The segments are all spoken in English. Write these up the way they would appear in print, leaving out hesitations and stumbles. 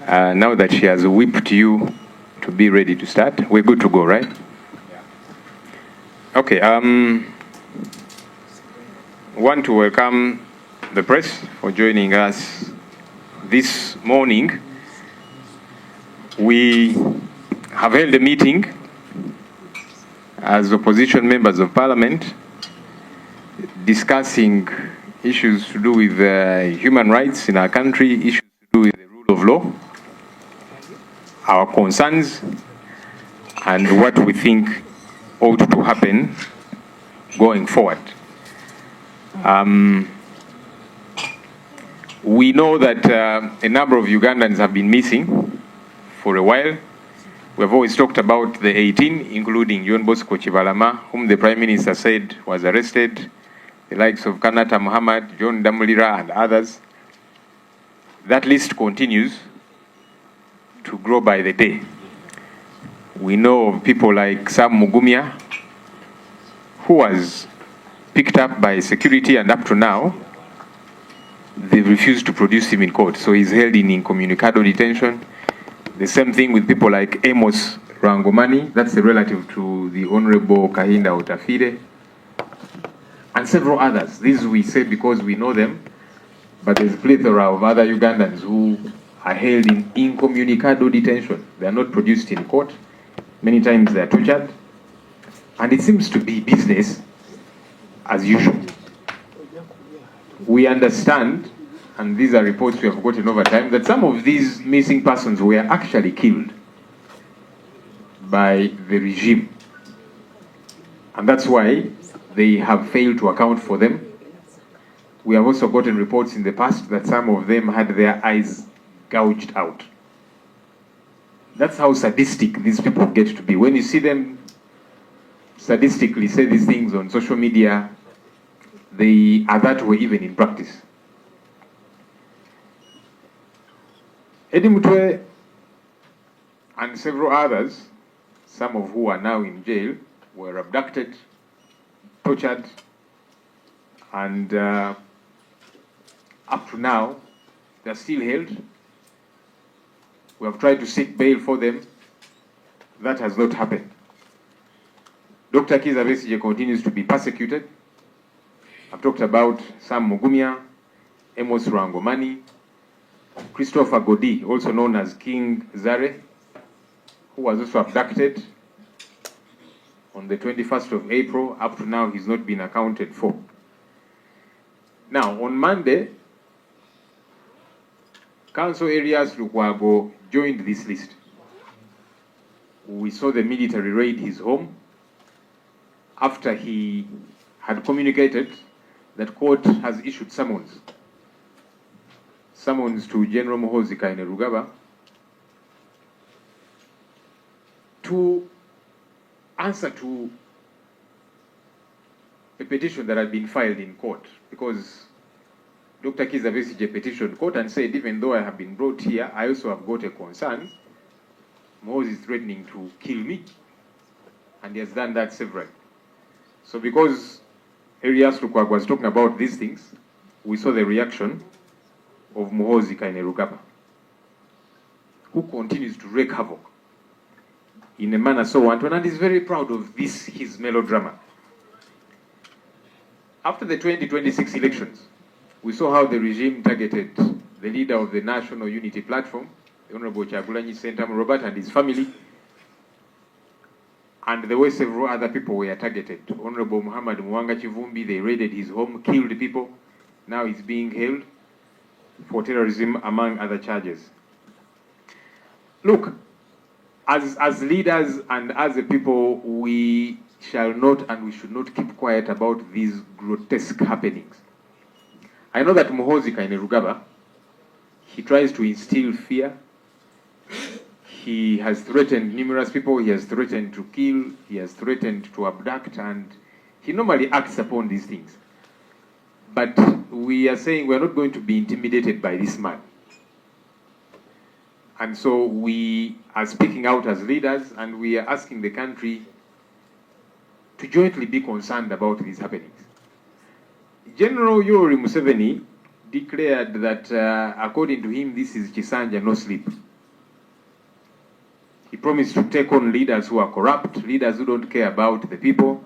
Now that she has whipped you to be ready to start, we're good to go, right? Okay. Want to welcome the press for joining us this morning. We have held a meeting as opposition members of parliament discussing issues to do with human rights in our country, issues to do with the rule of law, our concerns, and what we think ought to happen going forward. We know that a number of Ugandans have been missing for a while. We've always talked about the 18, including John Bosco Chibalama, whom the Prime Minister said was arrested, the likes of Kanata Muhammad, John Damulira, and others. That list continues to grow by the day. We know of people like Sam Mugumya, who was picked up by security, and up to now, they refused to produce him in court. So he's held in incommunicado detention. The same thing with people like Amos Rangomani, that's a relative to the Honorable Kahinda Otafire, and several others. These we say because we know them, but there's a plethora of other Ugandans who are held in incommunicado detention. They are not produced in court. Many times they are tortured. And it seems to be business as usual. We understand, and these are reports we have gotten over time, that some of these missing persons were actually killed by the regime. And that's why they have failed to account for them. We have also gotten reports in the past that some of them had their eyes gouged out. That's how sadistic these people get to be. When you see them sadistically say these things on social media, they are that way even in practice. Eddie Mutwe and several others, some of who are now in jail, were abducted, tortured, and up to now, they're still held. We have tried to seek bail for them. That has not happened. Dr. Kizza Besigye continues to be persecuted. I've talked about Sam Mugumya, Amos Rangomani, Christopher Godi, also known as King Zare, who was also abducted on the 21st of April. Up to now, he's not been accounted for. Now, on Monday, Council Areas Lukwago joined this list. We saw the military raid his home after he had communicated that court has issued summons to General Muhoozi Kainerugaba to answer to a petition that had been filed in court, because Dr. Kizza Besigye petitioned court and said, even though I have been brought here, I also have got a concern. Muhoozi is threatening to kill me, and he has done that severally. So because Erias Lukwago was talking about these things, we saw the reaction of Muhoozi Kainerugaba, who continues to wreak havoc in a manner so wanton, and is very proud of this, his melodrama. After the 2026 elections, we saw how the regime targeted the leader of the National Unity Platform, the Honorable Kyagulanyi Ssentamu Robert, and his family, and the way several other people were targeted. Honorable Muhammad Mwanga Chivumbi, they raided his home, killed people. Now he's being held for terrorism, among other charges. Look, as leaders and as a people, we shall not and we should not keep quiet about these grotesque happenings. I know that Muhoozi Kainerugaba, he tries to instill fear. He has threatened numerous people. He has threatened to kill. He has threatened to abduct, and he normally acts upon these things. But we are saying we are not going to be intimidated by this man. And so we are speaking out as leaders, and we are asking the country to jointly be concerned about these happenings. General Yoweri Museveni declared that, according to him, this is Chisanja, no sleep. He promised to take on leaders who are corrupt, leaders who don't care about the people.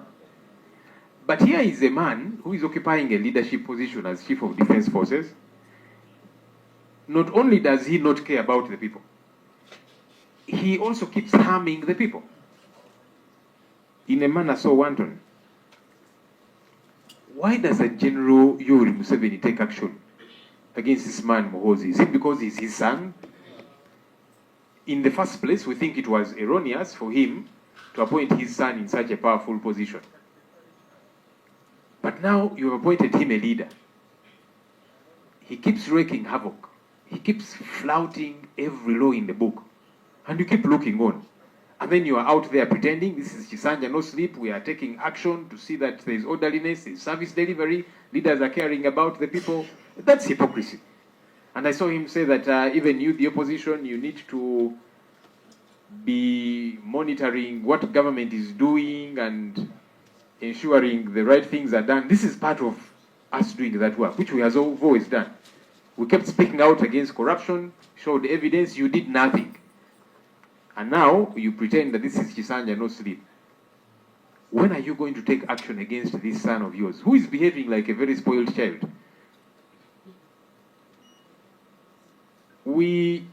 But here is a man who is occupying a leadership position as Chief of Defense Forces. Not only does he not care about the people, he also keeps harming the people in a manner so wanton. Why does a General Yoweri Museveni take action against this man Muhoozi? Is it because he's his son? In the first place, we think it was erroneous for him to appoint his son in such a powerful position. But now you have appointed him a leader. He keeps wreaking havoc. He keeps flouting every law in the book. And you keep looking on. And then you are out there pretending this is Chisanja no sleep. We are taking action to see that there is orderliness, there is service delivery. Leaders are caring about the people. That's hypocrisy. And I saw him say that even you, the opposition, you need to be monitoring what government is doing and ensuring the right things are done. This is part of us doing that work, which we have always done. We kept speaking out against corruption, showed evidence, you did nothing. And now you pretend that this is Chisanja no sleep. When are you going to take action against this son of yours, who is behaving like a very spoiled child? We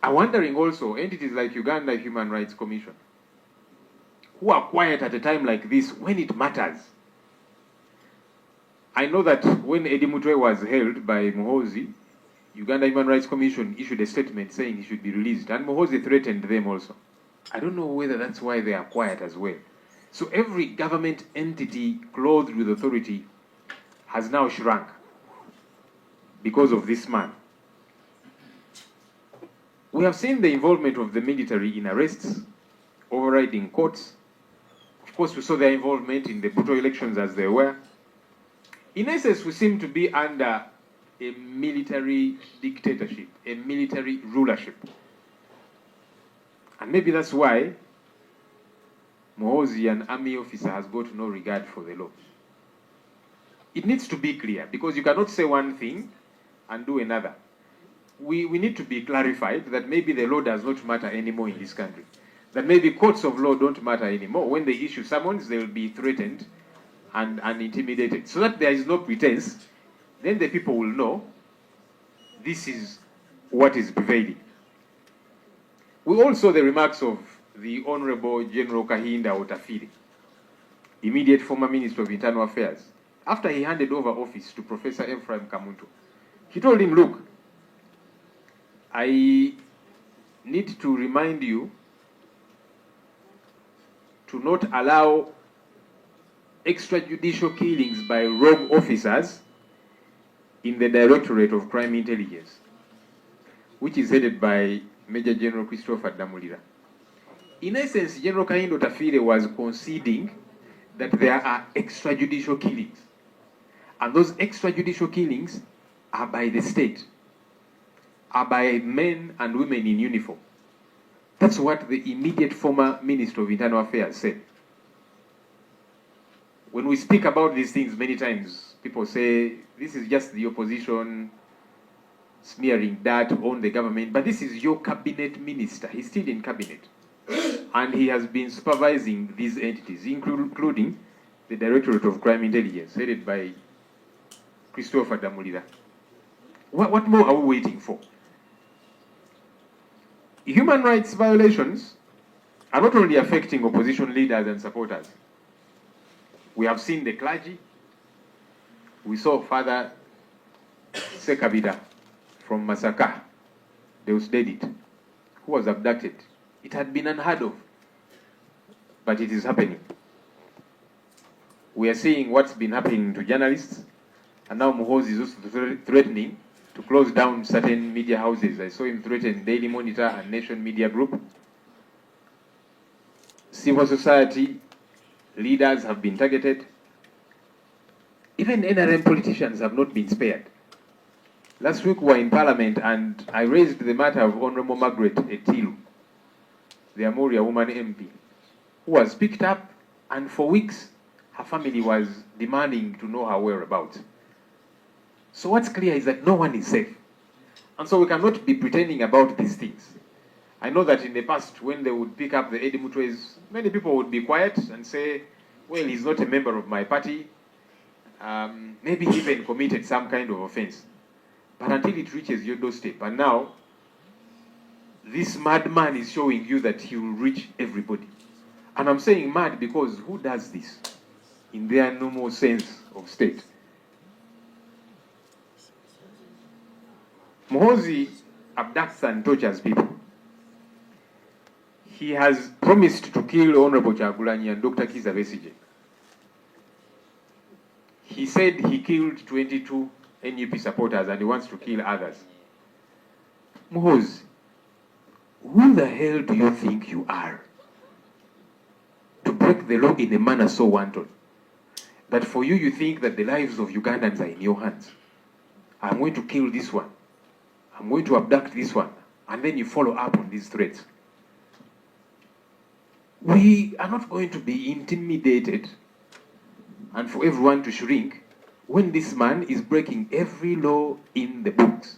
are wondering also, entities like Uganda Human Rights Commission, who are quiet at a time like this when it matters. I know that when Eddie Mutwe was held by Muhoozi, Uganda Human Rights Commission issued a statement saying he should be released, and Muhoozi threatened them also. I don't know whether that's why they are quiet as well. So every government entity clothed with authority has now shrunk because of this man. We have seen the involvement of the military in arrests, overriding courts. Of course, we saw their involvement in the brutal elections as they were. In essence, we seem to be under a military dictatorship, a military rulership. And maybe that's why Muhoozi, an army officer, has got no regard for the law. It needs to be clear, because you cannot say one thing and do another. We need to be clarified that maybe the law does not matter anymore in this country. That maybe courts of law don't matter anymore. When they issue summons, they will be threatened and intimidated. So that there is no pretense, then the people will know this is what is prevailing. We all saw the remarks of the Honorable General Kahinda Otafire, immediate former Minister of Internal Affairs, after he handed over office to Professor Ephraim Kamuntu. He told him, look, I need to remind you to not allow extrajudicial killings by rogue officers in the Directorate of Crime Intelligence, which is headed by Major General Christopher Damulira. In essence, General Kahinda Otafire was conceding that there are extrajudicial killings. And those extrajudicial killings are by the state, are by men and women in uniform. That's what the immediate former Minister of Internal Affairs said. When we speak about these things many times, people say, this is just the opposition smearing dirt on the government, but this is your cabinet minister. He's still in cabinet. And he has been supervising these entities, including the Directorate of Crime Intelligence, headed by Christopher Damulira. What more are we waiting for? Human rights violations are not only affecting opposition leaders and supporters. We have seen the clergy. We saw Father Sekabida from Masaka, Deusdedit, who was abducted. It had been unheard of, but it is happening. We are seeing what's been happening to journalists, and now Muhoozi is also threatening to close down certain media houses. I saw him threaten Daily Monitor and Nation Media Group. Civil society leaders have been targeted. Even NRM politicians have not been spared. Last week we were in Parliament and I raised the matter of Honorable Margaret Etilu, the Amoria woman MP, who was picked up, and for weeks her family was demanding to know her whereabouts. So what's clear is that no one is safe. And so we cannot be pretending about these things. I know that in the past, when they would pick up the Eddie Mutwes, many people would be quiet and say, well, he's not a member of my party. Maybe he even committed some kind of offense. But until it reaches your doorstep, and now, this madman is showing you that he will reach everybody. And I'm saying mad because who does this in their normal sense of state? Muhoozi abducts and tortures people. He has promised to kill Honorable Kyagulanyi and Dr. Kizza Besigye. He said he killed 22 NUP supporters and he wants to kill others. Muhoozi, who the hell do you think you are to break the law in a manner so wanton that for you, you think that the lives of Ugandans are in your hands? I'm going to kill this one. I'm going to abduct this one. And then you follow up on these threats. We are not going to be intimidated and for everyone to shrink when this man is breaking every law in the books.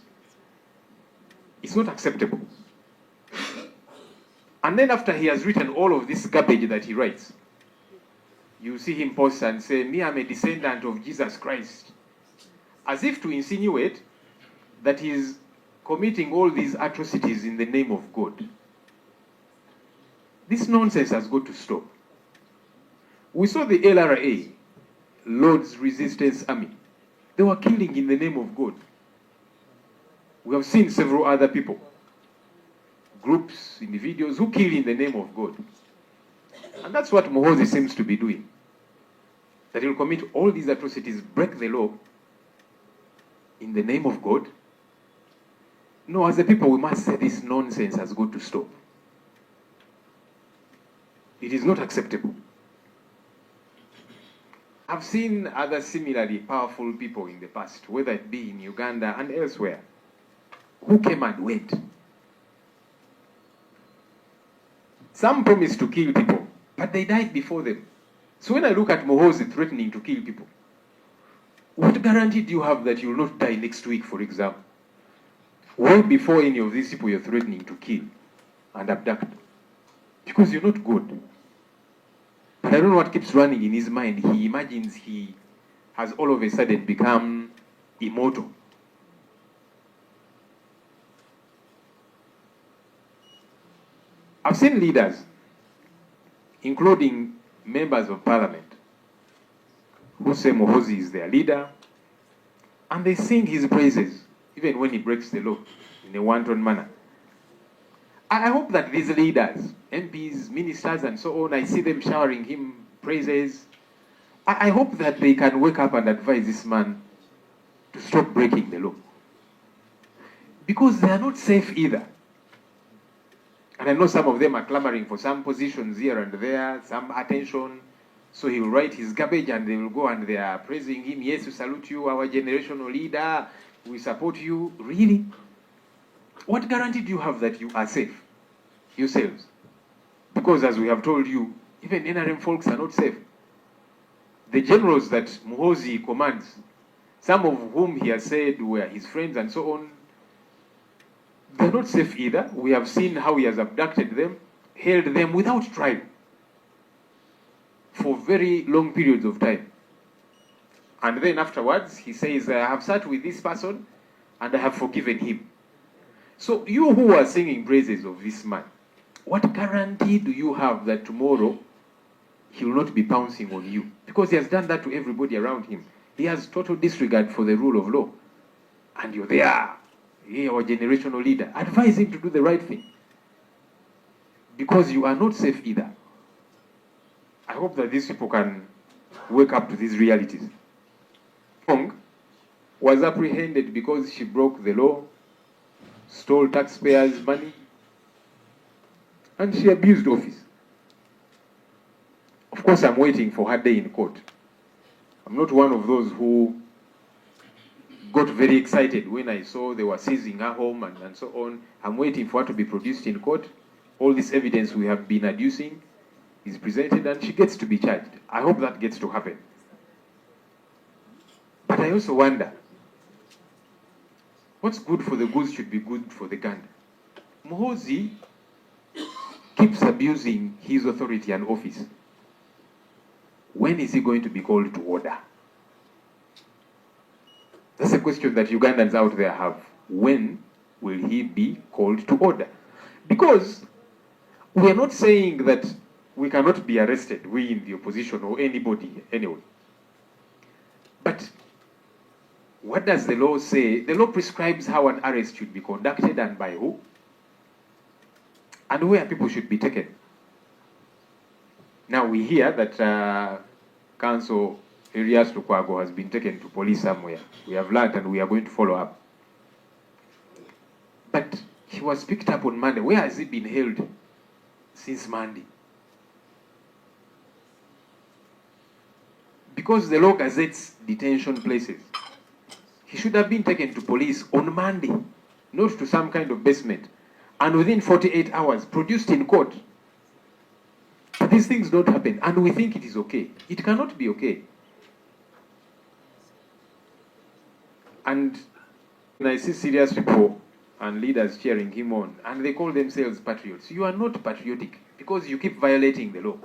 It's not acceptable. And then after he has written all of this garbage that he writes, you see him post and say, me, I'm a descendant of Jesus Christ. As if to insinuate that he's committing all these atrocities in the name of God. This nonsense has got to stop. We saw the LRA, Lord's Resistance Army. They were killing in the name of God. We have seen several other people, groups, individuals who kill in the name of God. And that's what Muhoozi seems to be doing. That he'll commit all these atrocities, break the law in the name of God. No, as a people, we must say this nonsense has got to stop. It is not acceptable. I've seen other similarly powerful people in the past, whether it be in Uganda and elsewhere, who came and went. Some promised to kill people, but they died before them. So when I look at Muhoozi threatening to kill people, what guarantee do you have that you will not die next week, for example? Well before any of these people you're threatening to kill and abduct. Because you're not good. But I don't know what keeps running in his mind. He imagines he has all of a sudden become immortal. I've seen leaders, including members of parliament, who say Muhoozi is their leader, and they sing his praises, even when he breaks the law in a wanton manner. I hope that these leaders, MPs, ministers, and so on, I see them showering him praises. I hope that they can wake up and advise this man to stop breaking the law. Because they are not safe either. And I know some of them are clamoring for some positions here and there, some attention. So he will write his garbage and they will go and they are praising him. Yes, we salute you, our generational leader. We support you. Really? What guarantee do you have that you are safe yourselves? Because as we have told you, even NRM folks are not safe. The generals that Muhoozi commands, some of whom he has said were his friends and so on, they're not safe either. We have seen how he has abducted them, held them without trial for very long periods of time. And then afterwards, he says, I have sat with this person and I have forgiven him. So you who are singing praises of this man, what guarantee do you have that tomorrow he will not be pouncing on you? Because he has done that to everybody around him. He has total disregard for the rule of law. And you're there, our generational leader. Advise him to do the right thing. Because you are not safe either. I hope that these people can wake up to these realities. Hong was apprehended because she broke the law, stole taxpayers' money, and she abused office. Of course, I'm waiting for her day in court. I'm not one of those who got very excited when I saw they were seizing her home and so on. I'm waiting for her to be produced in court. All this evidence we have been adducing is presented and she gets to be charged. I hope that gets to happen. But I also wonder, what's good for the goose should be good for the gander. Muhoozi keeps abusing his authority and office, when is he going to be called to order? That's a question that Ugandans out there have. When will he be called to order? Because we are not saying that we cannot be arrested, we in the opposition or anybody anyway. But what does the law say? The law prescribes how an arrest should be conducted and by who, and where people should be taken. Now we hear that Council Elias Lukwago has been taken to police somewhere. We have learned and we are going to follow up. But he was picked up on Monday. Where has he been held since Monday? Because the law gazettes detention places. He should have been taken to police on Monday, not to some kind of basement, and within 48 hours produced in court. But these things don't happen, and we think it is okay. It cannot be okay. And when I see serious people and leaders cheering him on, and they call themselves patriots, you are not patriotic because you keep violating the law.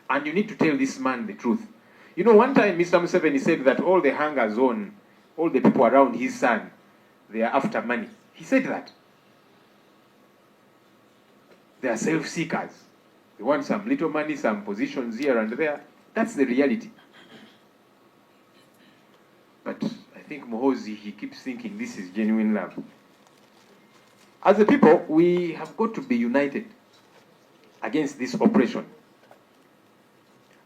And you need to tell this man the truth. You know, one time Mr. Museveni said that all the hangers on, all the people around his son, they are after money. He said that. They are self-seekers. They want some little money, some positions here and there. That's the reality. But I think Muhoozi, he keeps thinking this is genuine love. As a people, we have got to be united against this oppression.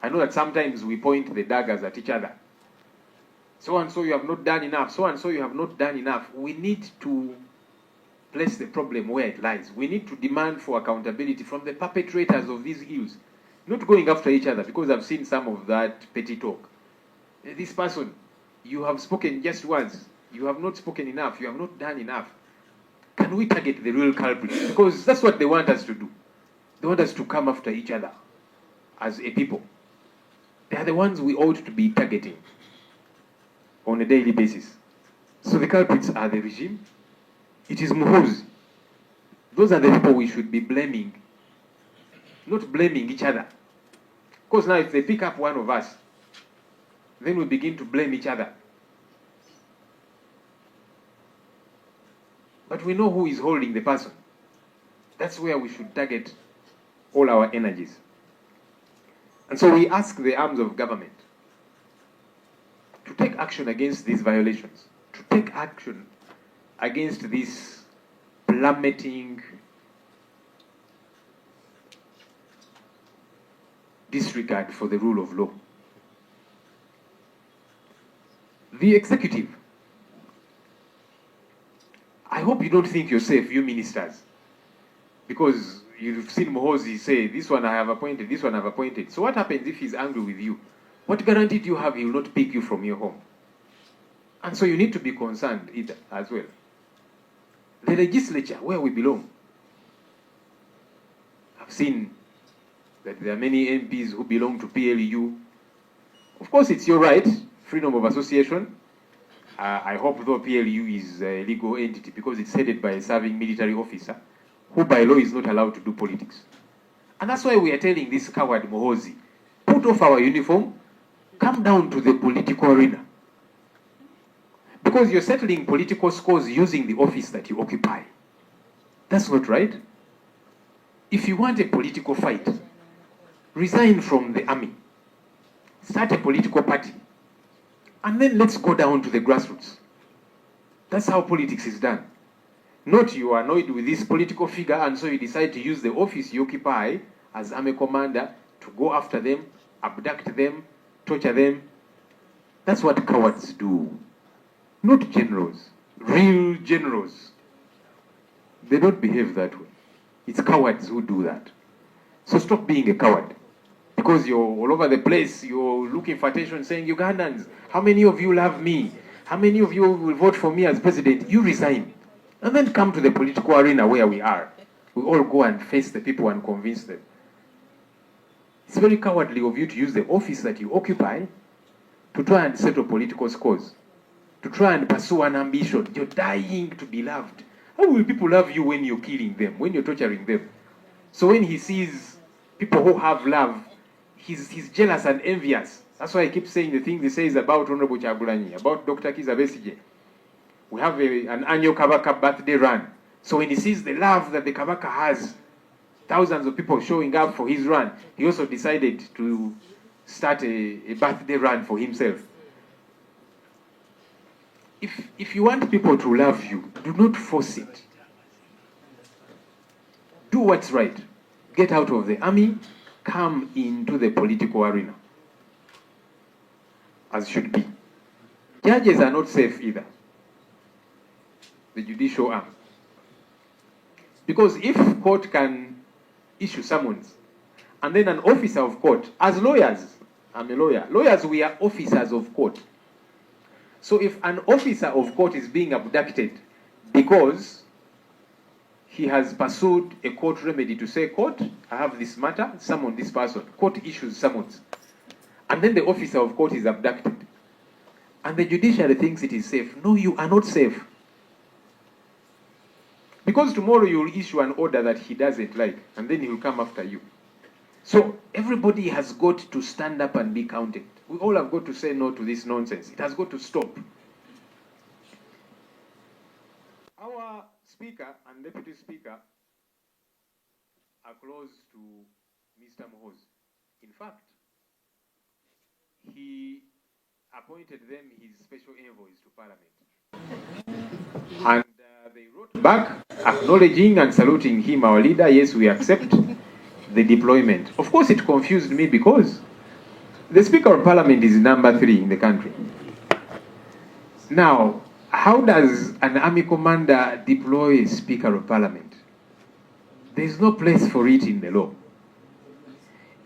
I know that sometimes we point the daggers at each other. So and so you have not done enough. So and so you have not done enough. We need to place the problem where it lies. We need to demand for accountability from the perpetrators of these ills. Not going after each other, because I've seen some of that petty talk. This person, you have spoken just once. You have not spoken enough. You have not done enough. Can we target the real culprits? Because that's what they want us to do. They want us to come after each other as a people. They are the ones we ought to be targeting on a daily basis. So the culprits are the regime. It is Muhoozi. Those are the people we should be blaming, not blaming each other. Because now if they pick up one of us, then we begin to blame each other. But we know who is holding the person. That's where we should target all our energies. And so we ask the arms of government to take action against these violations, to take action against this plummeting disregard for the rule of law. The executive, I hope you don't think you're safe, you ministers, because you've seen Muhoozi say, this one I have appointed, this one I have appointed. So what happens if he's angry with you? What guarantee do you have he will not pick you from your home? And so you need to be concerned either as well. The legislature, where we belong. I've seen that there are many MPs who belong to PLU. Of course, it's your right, freedom of association. I hope though PLU is a legal entity because it's headed by a serving military officer who by law is not allowed to do politics. And that's why we are telling this coward Muhoozi, put off our uniform, come down to the political arena. Because you're settling political scores using the office that you occupy. That's not right. If you want a political fight, resign from the army. Start a political party. And then let's go down to the grassroots. That's how politics is done. Not you are annoyed with this political figure and so you decide to use the office you occupy as army commander to go after them, abduct them, torture them. That's what cowards do. Not generals. Real generals. They don't behave that way. It's cowards who do that. So stop being a coward. Because you're all over the place, you're looking for attention saying, Ugandans, how many of you love me? How many of you will vote for me as president? You resign. And then come to the political arena where we are. We all go and face the people and convince them. It's very cowardly of you to use the office that you occupy to try and settle political scores, to try and pursue an ambition. You're dying to be loved. How will people love you when you're killing them, when you're torturing them? So when he sees people who have love, he's jealous and envious. That's why I keep saying the thing he says about Honorable Chagulanyi, about Dr. Kiza Besigye. We have an annual Kabaka birthday run. So when he sees the love that the Kabaka has, thousands of people showing up for his run, he also decided to start a birthday run for himself. If you want people to love you, do not force it. Do what's right. Get out of the army, come into the political arena, as should be. Judges are not safe either, the judicial arm. Because if court can issue summons, and then an officer of court, as lawyers, I'm a lawyer, lawyers, we are officers of court. So if an officer of court is being abducted because he has pursued a court remedy to say, court, I have this matter, summon this person, court issues summons, and then the officer of court is abducted, and the judiciary thinks it is safe. No, you are not safe. Because tomorrow you will issue an order that he doesn't like, and then he will come after you. So everybody has got to stand up and be counted. We all have got to say no to this nonsense. It has got to stop. Our Speaker and Deputy Speaker are close to Mr. Muhoozi. In fact, he appointed them his special envoys to Parliament. And they wrote back acknowledging and saluting him, our leader. Yes, we accept the deployment. Of course, it confused me because the Speaker of Parliament is number 3 in the country. Now, how does an army commander deploy a Speaker of Parliament? There is no place for it in the law.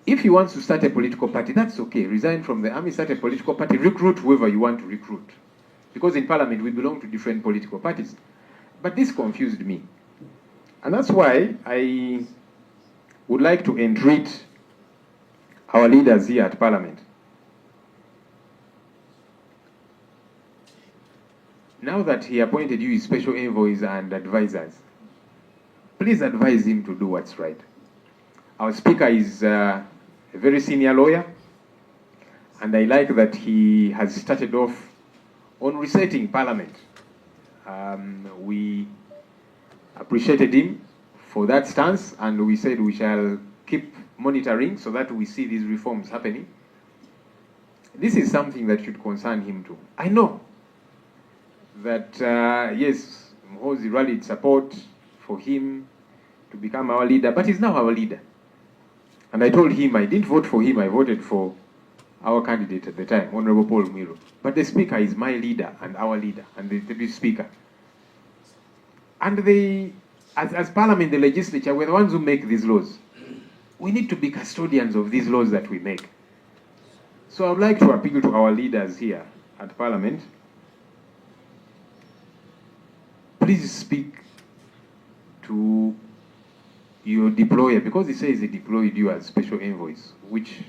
If he wants to start a political party, that's okay. Resign from the army, start a political party, recruit whoever you want to recruit. Because in Parliament, we belong to different political parties. But this confused me. And that's why I would like to entreat our leaders here at Parliament. Now that he appointed you his special envoys and advisors, please advise him to do what's right. Our Speaker is a very senior lawyer, and I like that he has started off on resetting Parliament. We appreciated him for that stance, and we said we shall keep monitoring so that we see these reforms happening. This is something that should concern him too. I know that, yes, Muhoozi rallied support for him to become our leader, but he's now our leader. And I told him I didn't vote for him, I voted for our candidate at the time, Honorable Paul Mwiro. But the Speaker is my leader and our leader, and the Deputy Speaker. And they, as Parliament, the legislature, we're the ones who make these laws. We need to be custodians of these laws that we make. So I would like to appeal to our leaders here at Parliament. Please speak to your deployer, because he says he deployed you as special envoys, which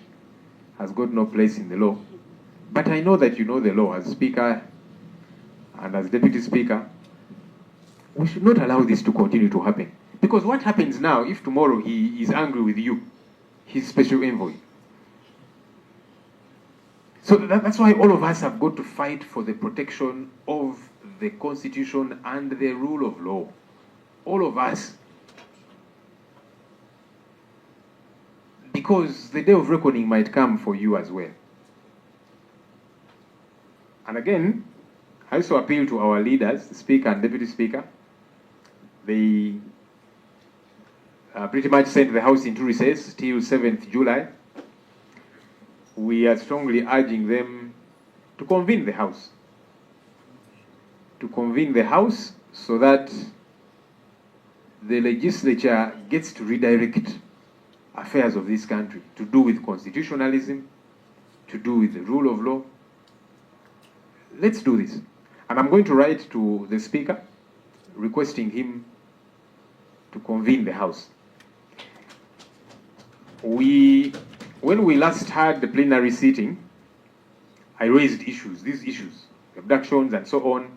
has got no place in the law. But I know that you know the law as Speaker and as Deputy Speaker. We should not allow this to continue to happen. Because what happens now, if tomorrow he is angry with you, his special envoy? So that's why all of us have got to fight for the protection of the Constitution and the rule of law. All of us. Because the day of reckoning might come for you as well. And again, I also appeal to our leaders, the Speaker and Deputy Speaker. They pretty much sent the House into recess till 7th July. We are strongly urging them to convene the House. To convene the House so that the legislature gets to redirect affairs of this country to do with constitutionalism, to do with the rule of law. Let's do this. And I'm going to write to the Speaker requesting him to convene the House. When we last had the plenary sitting, I raised these issues, abductions and so on,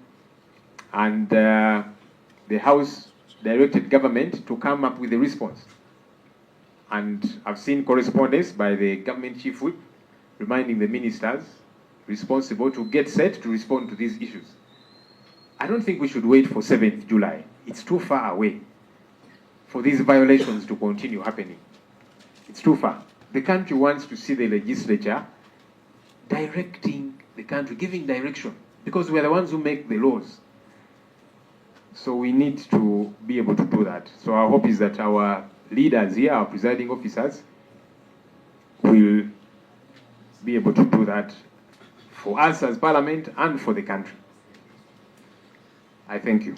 and the House directed government to come up with a response. And I've seen correspondence by the government chief whip reminding the ministers responsible to get set to respond to these issues. I don't think we should wait for 7th July. It's too far away for these violations to continue happening. It's too far. The country wants to see the legislature directing the country, giving direction, because we are the ones who make the laws. So we need to be able to do that. So our hope is that our leaders here, our presiding officers, will be able to do that for us as Parliament and for the country. I thank you.